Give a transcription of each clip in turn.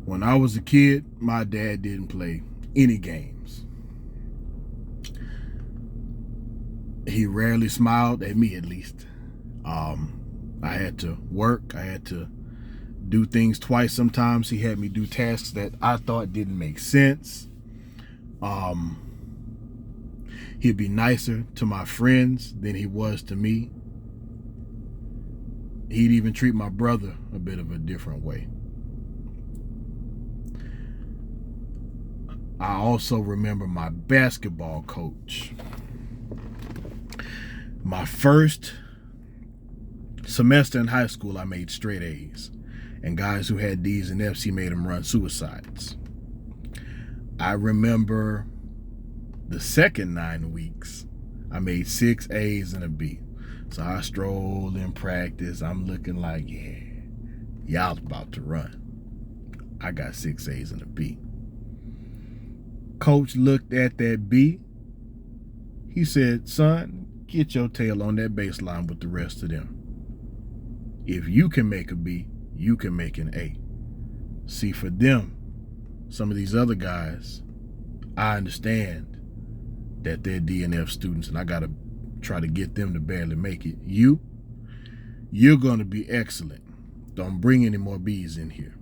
When I was a kid, my dad didn't play any games. He rarely smiled at me, at least. I had to work. I had to do things twice. Sometimes he had me do tasks that I thought didn't make sense. He'd be nicer to my friends than he was to me. He'd even treat my brother a bit of a different way. I also remember my basketball coach. My first semester in high school, I made straight A's. And guys who had D's and F's, he made them run suicides. I remember the second 9 weeks, I made 6 A's and a B. So I strolled in practice. I'm looking like, yeah, y'all about to run. I got 6 A's and a B. Coach looked at that B. He said, son, get your tail on that baseline with the rest of them. If you can make a B, you can make an A. See, for them, some of these other guys, I understand that they're D and F students, and I got to try to get them to barely make it. You're going to be excellent. Don't bring any more B's in here.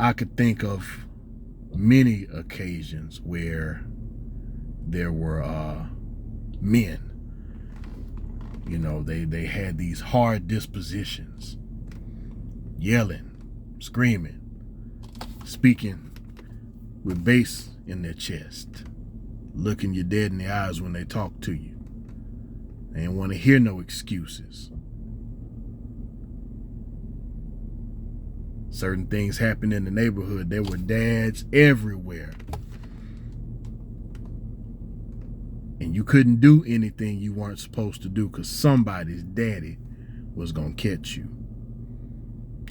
I could think of many occasions where there were men, you know, they had these hard dispositions, yelling, screaming, speaking with bass in their chest, looking you dead in the eyes when they talk to you. They didn't want to hear no excuses. Certain things happened in the neighborhood. There were dads everywhere. And you couldn't do anything you weren't supposed to do because somebody's daddy was going to catch you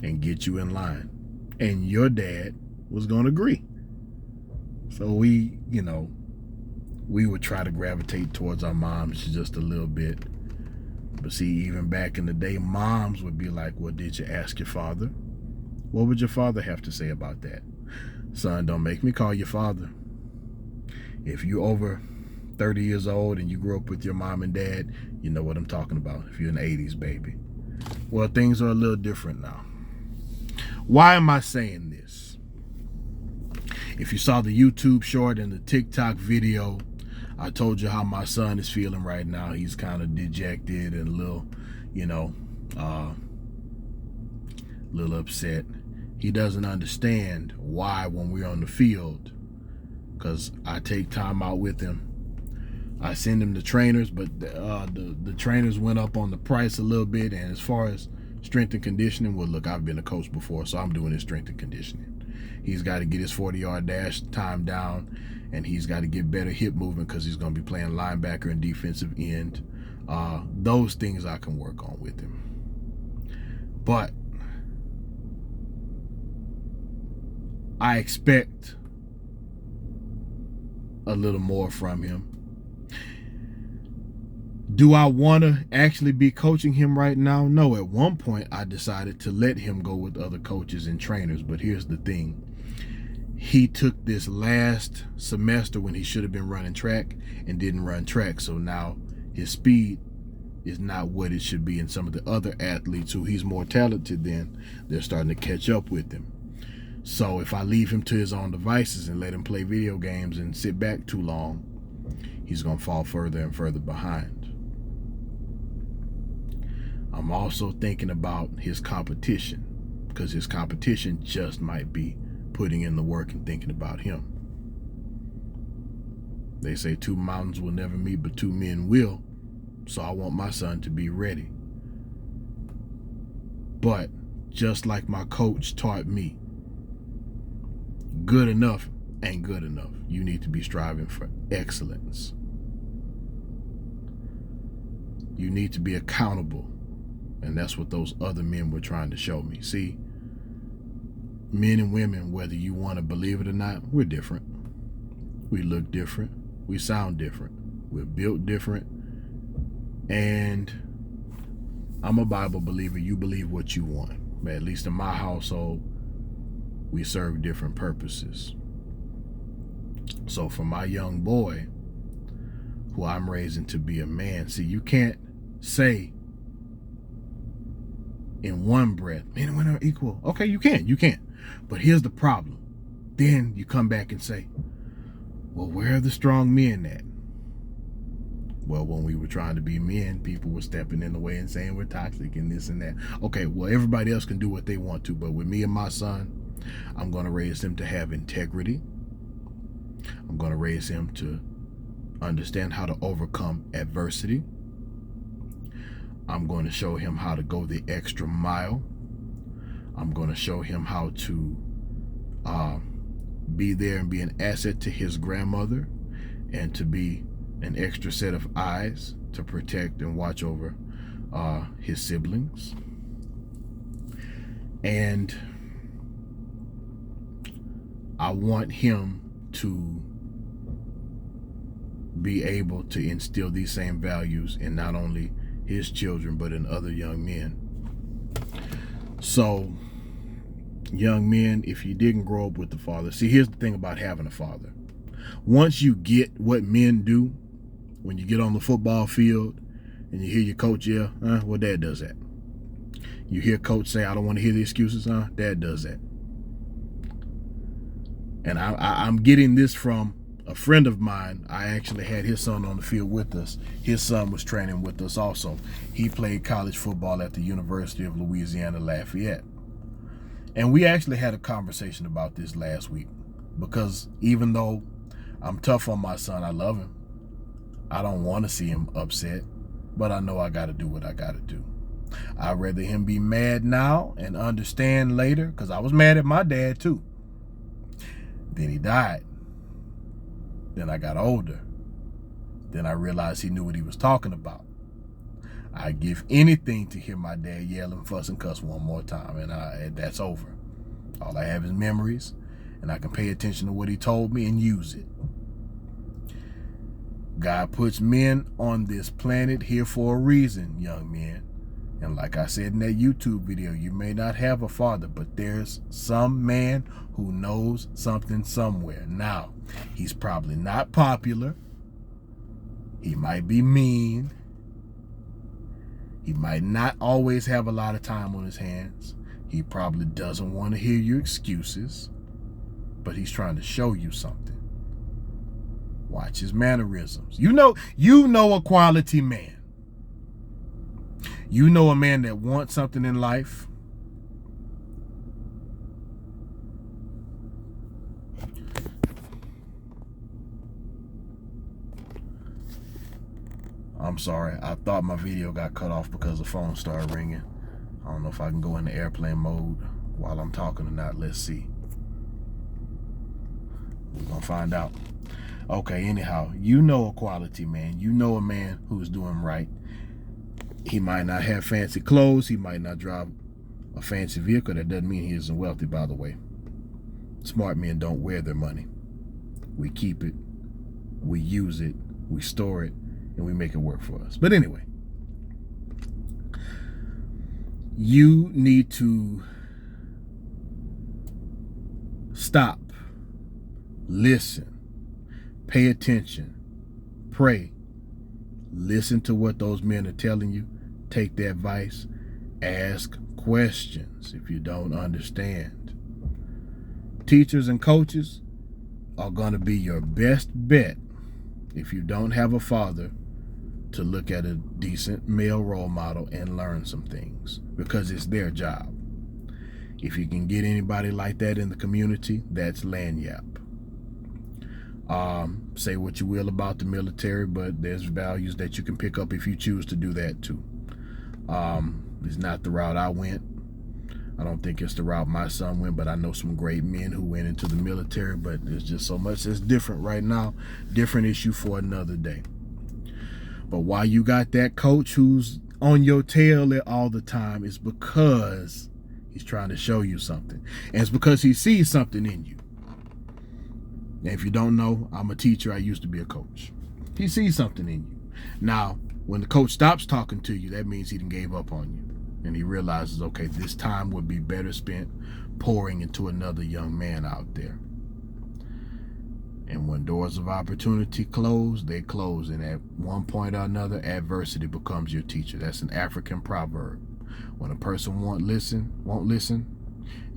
and get you in line. And your dad was going to agree. So we would try to gravitate towards our moms just a little bit. But see, even back in the day, moms would be like, well, did you ask your father? What would your father have to say about that? Son, don't make me call your father. If you're over 30 years old and you grew up with your mom and dad, you know what I'm talking about. If you're an 80s baby. Well, things are a little different now. Why am I saying this? If you saw the YouTube short and the TikTok video, I told you how my son is feeling right now. He's kind of dejected and a little, little upset. He doesn't understand why when we're on the field, because I take time out with him. I send him to trainers, but the trainers went up on the price a little bit. And as far as strength and conditioning, well, look, I've been a coach before, so I'm doing his strength and conditioning. He's got to get his 40-yard dash time down, and he's got to get better hip movement because he's going to be playing linebacker and defensive end. Those things I can work on with him. But I expect a little more from him. Do I want to actually be coaching him right now? No. At one point, I decided to let him go with other coaches and trainers. But here's the thing. He took this last semester when he should have been running track and didn't run track. So now his speed is not what it should be. And some of the other athletes who he's more talented than, they're starting to catch up with him. So if I leave him to his own devices and let him play video games and sit back too long, he's going to fall further and further behind. I'm also thinking about his competition, because his competition just might be putting in the work and thinking about him. They say 2 mountains will never meet, but 2 men will. So I want my son to be ready. But just like my coach taught me, good enough ain't good enough. You need to be striving for excellence. You need to be accountable. And that's what those other men were trying to show me. See, men and women, whether you want to believe it or not, we're different. We look different. We sound different. We're built different. And I'm a Bible believer. You believe what you want. But at least in my household, we serve different purposes. So for my young boy, who I'm raising to be a man, see, you can't say in one breath, men and women are equal. Okay, you can. But here's the problem. Then you come back and say, well, where are the strong men at? Well, when we were trying to be men, people were stepping in the way and saying we're toxic and this and that. Okay, well, everybody else can do what they want to, but with me and my son, I'm going to raise him to have integrity. I'm going to raise him to understand how to overcome adversity. I'm going to show him how to go the extra mile. I'm going to show him how to be there and be an asset to his grandmother, and to be an extra set of eyes to protect and watch over his siblings. And I want him to be able to instill these same values in not only his children, but in other young men. So, young men, if you didn't grow up with the father, see, here's the thing about having a father. Once you get what men do, when you get on the football field and you hear your coach yell, well, dad does that. You hear coach say, I don't want to hear the excuses, dad does that. And I'm getting this from a friend of mine. I actually had his son on the field with us. His son was training with us also. He played college football at the University of Louisiana Lafayette. And we actually had a conversation about this last week, because even though I'm tough on my son, I love him. I don't want to see him upset, but I know I got to do what I got to do. I'd rather him be mad now and understand later, because I was mad at my dad too. Then he died. Then I got older. Then I realized he knew what he was talking about. I'd give anything to hear my dad yell and fuss and cuss one more time, and that's over. All I have is memories, and I can pay attention to what he told me and use it. God puts men on this planet here for a reason, young men. And like I said in that YouTube video, you may not have a father, but there's some man who knows something somewhere. Now, he's probably not popular. He might be mean. He might not always have a lot of time on his hands. He probably doesn't want to hear your excuses, but he's trying to show you something. Watch his mannerisms. You know a quality man. You know a man that wants something in life. I'm sorry. I thought my video got cut off because the phone started ringing. I don't know if I can go into airplane mode while I'm talking or not. Let's see. We're going to find out. Okay, anyhow, you know a quality man. You know a man who's doing right. He might not have fancy clothes. He might not drive a fancy vehicle. That doesn't mean he isn't wealthy, by the way. Smart men don't wear their money. We keep it, we use it, we store it, and we make it work for us. But anyway, you need to stop, listen, pay attention, pray, listen to what those men are telling you, take their advice, ask questions if you don't understand. Teachers and coaches are going to be your best bet if you don't have a father to look at a decent male role model and learn some things, because it's their job. If you can get anybody like that in the community, that's lagniappe. Say what you will about the military, but there's values that you can pick up if you choose to do that too. It's not the route I went. I don't think it's the route my son went, but I know some great men who went into the military, but there's just so much that's different right now. Different issue for another day. But why you got that coach who's on your tail all the time is because he's trying to show you something. And it's because he sees something in you. And if you don't know, I'm a teacher. I used to be a coach. He sees something in you. Now, when the coach stops talking to you, that means he done gave up on you. and he realizes, okay, this time would be better spent pouring into another young man out there. And when doors of opportunity close, they close. And at one point or another, adversity becomes your teacher. That's an African proverb. When a person won't listen,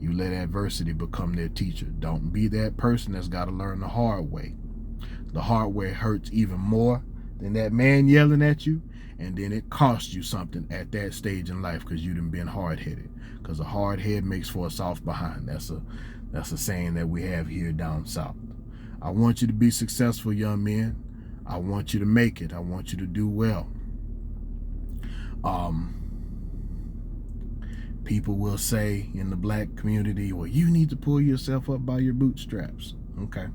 you let adversity become their teacher. Don't be that person that's got to learn the hard way. The hard way hurts even more than that man yelling at you. And then it costs you something at that stage in life because you done been hard-headed. Because a hard head makes for a soft behind. That's a saying that we have here down south. I want you to be successful, young men. I want you to make it. I want you to do well. People will say in the black community, well, you need to pull yourself up by your bootstraps. Okay.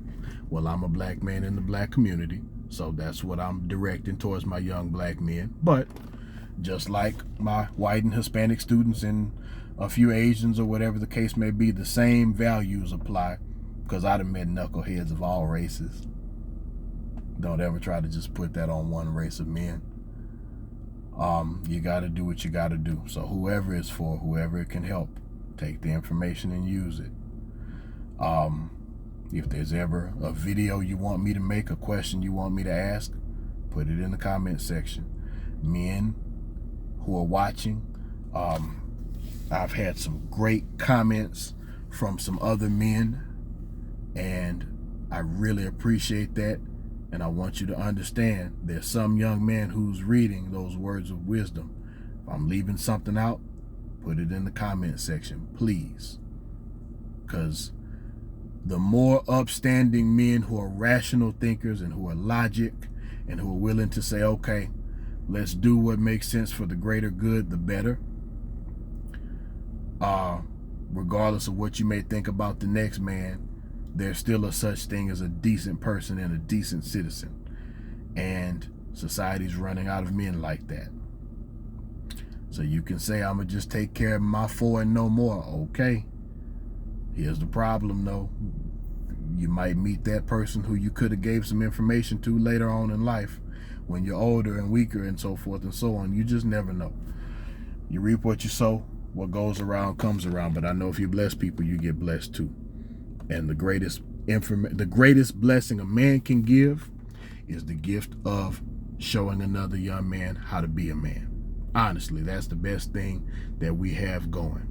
Well, I'm a black man in the black community, so that's what I'm directing towards my young black men. But just like my white and Hispanic students and a few Asians or whatever the case may be, the same values apply. Because I'd have met knuckleheads of all races. Don't ever try to just put that on one race of men. You got to do what you got to do. So whoever it's for, whoever it can help, take the information and use it. If there's ever a video you want me to make, a question you want me to ask, put it in the comment section. Men who are watching, I've had some great comments from some other men, and I really appreciate that. And I want you to understand there's some young man who's reading those words of wisdom. If I'm leaving something out, put it in the comment section, please. Because the more upstanding men who are rational thinkers and who are logic and who are willing to say, okay, let's do what makes sense for the greater good, the better. Regardless of what you may think about the next man, there's still a such thing as a decent person and a decent citizen. And society's running out of men like that. So you can say, I'm going to just take care of my 4 and no more. Okay. Here's the problem, though. You might meet that person who you could have gave some information to later on in life when you're older and weaker and so forth and so on. You just never know. You reap what you sow. What goes around comes around. But I know if you bless people, you get blessed too. And the greatest blessing a man can give is the gift of showing another young man how to be a man. Honestly, that's the best thing that we have going.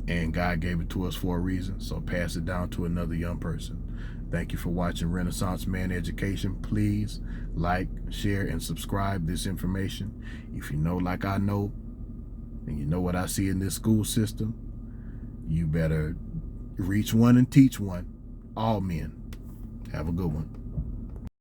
And God gave it to us for a reason, so pass it down to another young person. Thank you for watching Renaissance Man Education. Please like, share, and subscribe this information. If you know like I know, and you know what I see in this school system, you better reach one and teach one. All men. Have a good one.